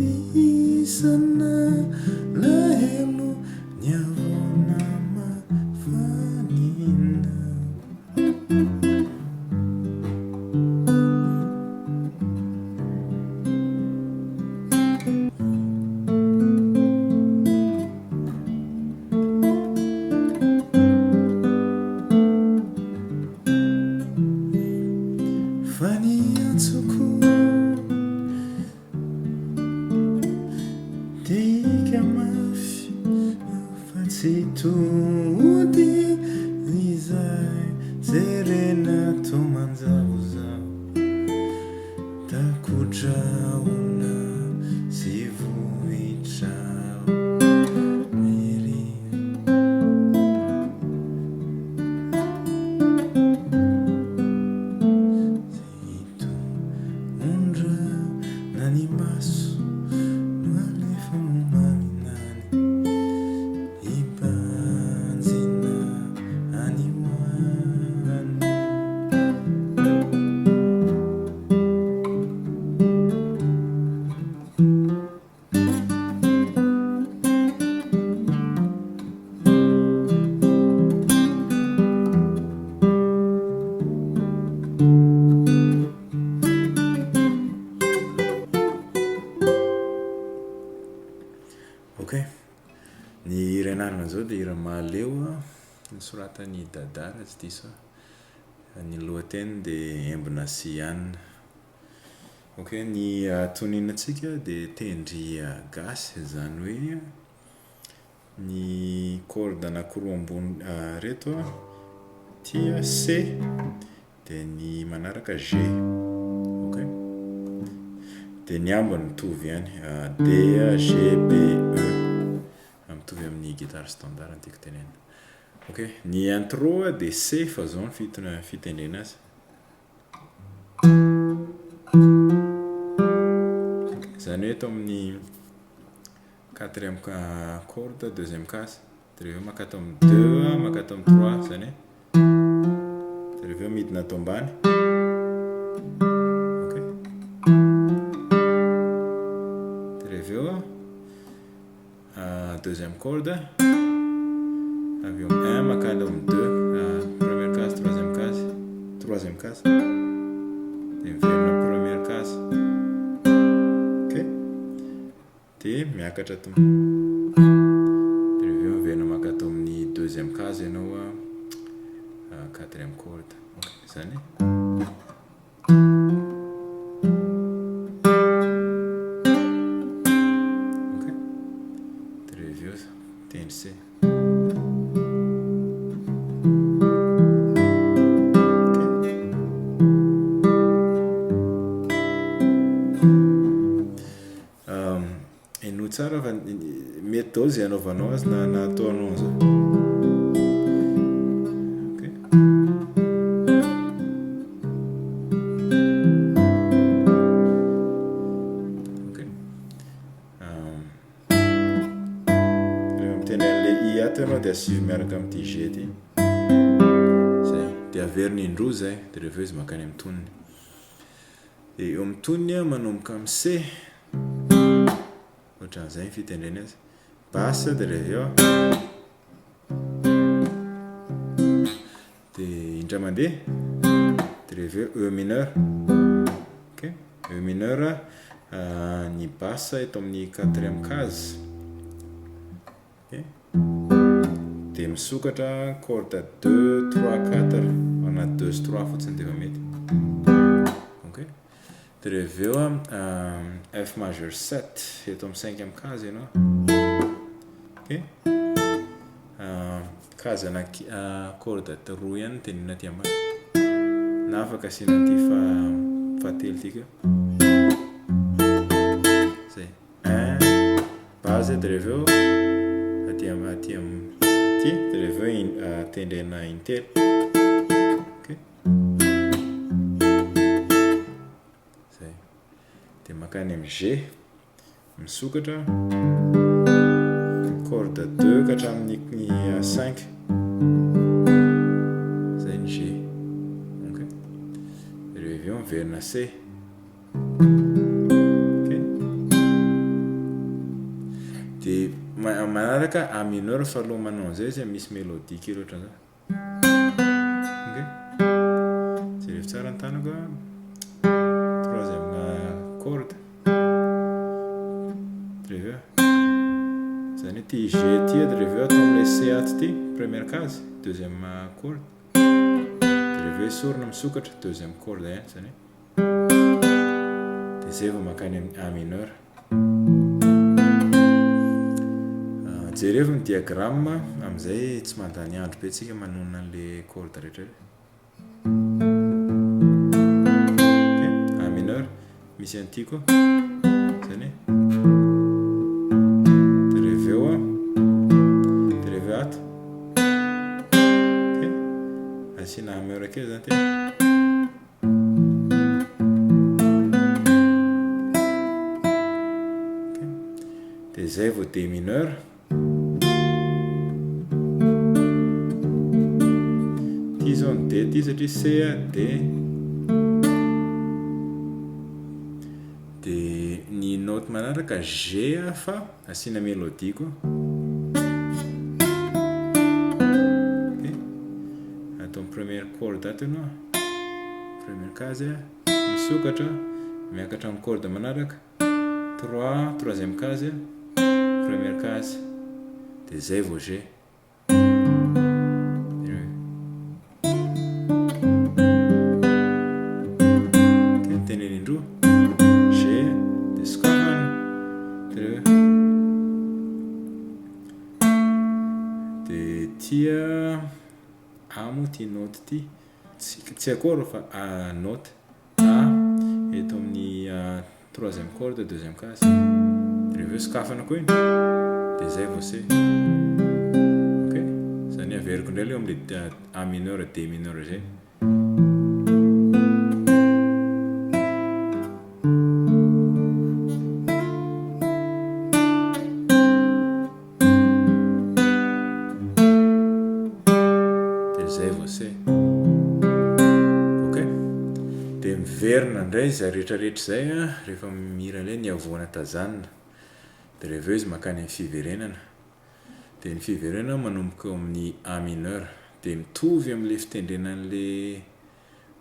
fihisana lahelo ny avona mafanina faniatsoko tika mafy fa tsy tody izay jerena to manjavozavo takodraona sy vohitrao miry zito ondra na ny maso no alefa momaminany ibanjina any hoany ok ny hira anarana zao de hira mahaleo nosoratan'ny dadara tsy diso ny lohateny de embona sy anina ok ny toninatsika de tendry gasy zany hoe ny corde anankiroa ambony reto tia C de ny manaraka G ok de ny ambiny mitovy ihany D G B E mitovy amin'ny guitare standard antiko tenena ok ny intro de C fa zao ny fitendrena azy zany hoe eto amin'ny quatrième corde deuxième case de reveo makato amin'ny 2 makato amin'ny 3 zany de reveo midina ato ambany ok de reveo deuxième corde aveo 1 makalo amin'ny 2 première case troisième case de miverina première case ok de miakatra to de reveo miverina makato amin'ny deuxième case ianao quatrième corde ok zany ok de reveo tendry C eno tsara fa mety dao zay anaovanao azy na ataonao zao ok ok miteny an'le I ato ianao de asivy miaraka amin'ny ty G ty zay de averina indroa zay de reveo izy makany amin'ny toniny de eo amin'ny toniny manomboka amin'ny C ohatran'izay fitendrena azy basse de reveo de indray mandeha de reveo E mineur ok E mineur ny basse eto amin'ny quatrième case ok de misokatra corde 2 3 4 anaty 2 sy 3 fotsiny de efa mety ok de reveo F majeur 7 eto amin'ny 5e case ianao ok case ana corde roa ihany tenina ty ambany na afaka asina ty fahatelo ty keo zay 1 base de reveo aty ty de reveo tendrena intelo ok zay de makany amin'ny G misokatra corde 2 ka hatramin'ny 5 zay ny G ok de reveo miverina C ok manaraka A mineur fa aloha manao an'izay izy misy mélodie kely ohatran'izao. Ok, jerevy tsara ny tanako troisième corde, reveo zany hoe ty G ty de reveo atao am'le C ato ty première case, deuxième corde, de reveo sorona misokatra deuxième corde ihany zany de zay vao makany amin'ny A mineur. Jerevy ny diagramme am'izay tsy mandany andro be tsika manonona an'le corde rehetra. A mineur misy an'ity koa zany de reveo ato. Ok, asina A mineur kely zany ty. Ok, de zay vao D mineur. Ty zao ny D ty satria C D. De ny note manaraka G fa asina mélodie koa. Ok, atao première corde ato ianao, première case misokatra miakatra amin'ny corde manaraka 3, troisième case, première case, de zay vao G. Tia amo ty note ty tsy akory fa A note A eto amin'ny troisième corde deuxième case, reveo sokafana koa iny de zay vao C. Ok, zany averiko indray leo am'le A mineur D mineur zay. Zay vao C. Ok, de miverina indray zay rehetrarehetra zay rehefa mihira ilay ny avoana tazanina de reveo izy makany amin'ny fiverenana, de ny fiverenana manomboka eo amin'ny A mineur de mitovy am'le fitendrenan'le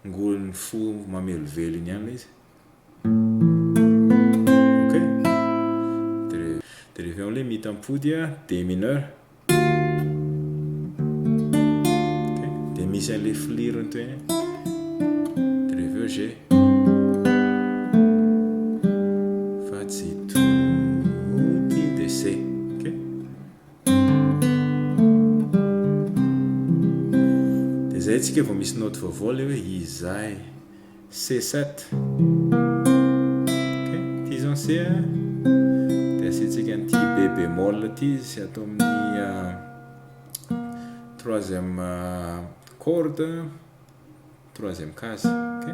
ngolon'ny fo mamelovelo iny ihany izy. Ok, de reveo am'le mitampody D mineur. Misy an'le flirony toy iny de reveo G fa tsy tody de C. Ok, de zay tsika vao misy note vaovao le hoe izay C7. Ok, ty zao C de asiantsika an'ty B bémol ty sy atao amin'ny troisième corde, troisième case. Ok,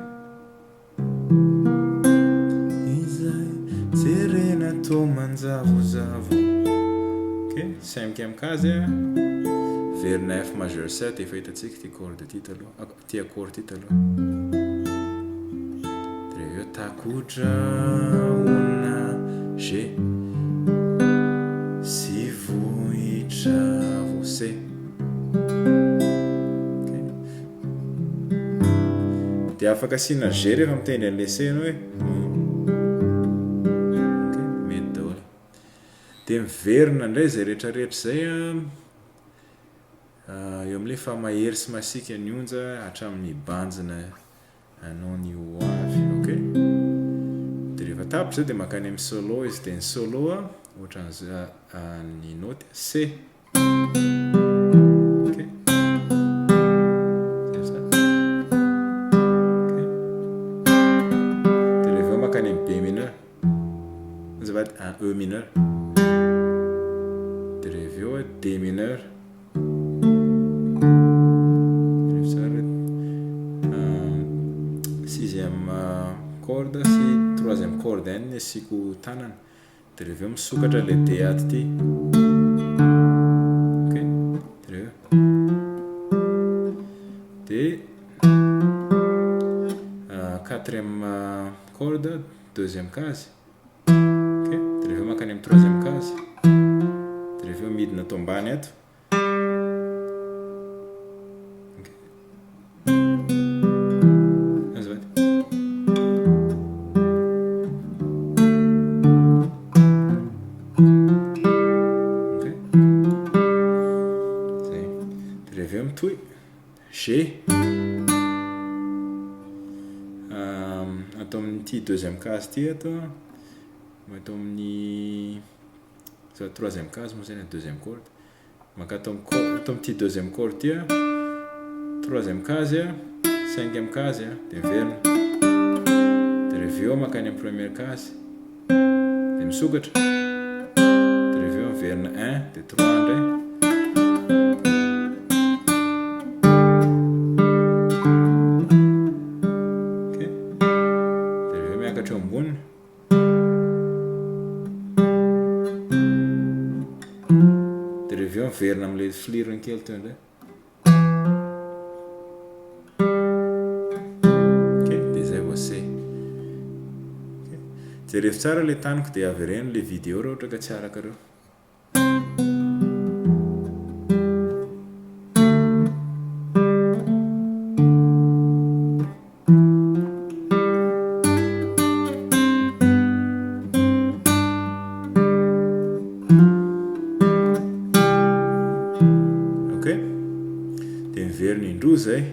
izay jerena tô manjavozavo. Ok, cinquième case verina F majeur 7 efa hitatsika ty corde ty taloha, ty accord ty taloha. De reveo takotra ona G sy vohitra vo C. De afaka asina G rehefa mitendry an'le C anao hoe ok, mety daholo. De miverina indray zay rehetrarehetra zay eo am'le famahery sy masika ny onja hatramin'ny banjina anao ny ho avy. Ok, de rehefa tapitra zay de makany amin'ny solo izy, de ny solo ohatran'izay ny note C. E mineur, de reveo D mineur, sixième corde sy troisième corde ihany ny asiko tanana, de reveo misokatra le D ato ty. Ok, de reveo de quatrième corde deuxième case. Ok, de reveo makany amin'ny troisième case, de aveo midina atao ambany ato. Azafady. Okay. Zay. De aveo mitohy G. Atao amin'ity deuxième case ty atao. Atao amin'ny troisième case moa zany deuxième corde. Maka atao amin'ity deuxième corde ty, troisième case, cinquième case de miverina. De reveo makany amin'ny première case de misokatra. De reveo miverina 1 de 3 ndray. Okay. De reveo miakatra eo amboniny. De reveo miverina am'le filirony kely teo ndray. Jereo tsara le taniko de avereno le vidéo raha ohatra ka tsy araka reo. Okay. De miverina indroa zay.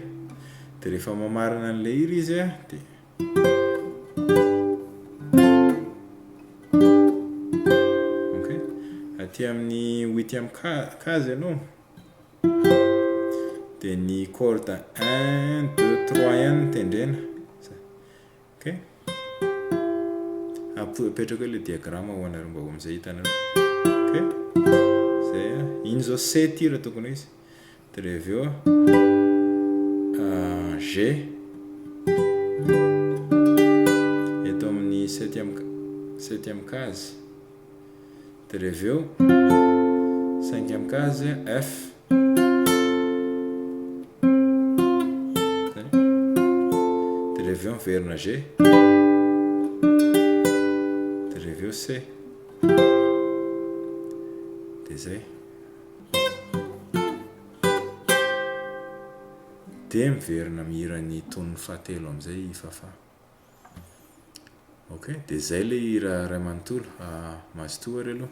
De rehefa mamarina an'le hira izy de aty amin'ny huitième case anao de ny corde 1 2 3 ihany tendrena. Okay. Apetraka hoe le diagramme ho anareo mba ho am'izay hitanareo. Okay. Zay iny zao C ty raha tokony izy. De reveo G. Eto amin'ny septième case. De reveo cinquième case F. De reveo miverina G. De reveo C. De zay. De miverina mihira ny tonony fahatelo am'izay fafa. Okay, de zay le hira ray manontolo. Mazotoa re aloha.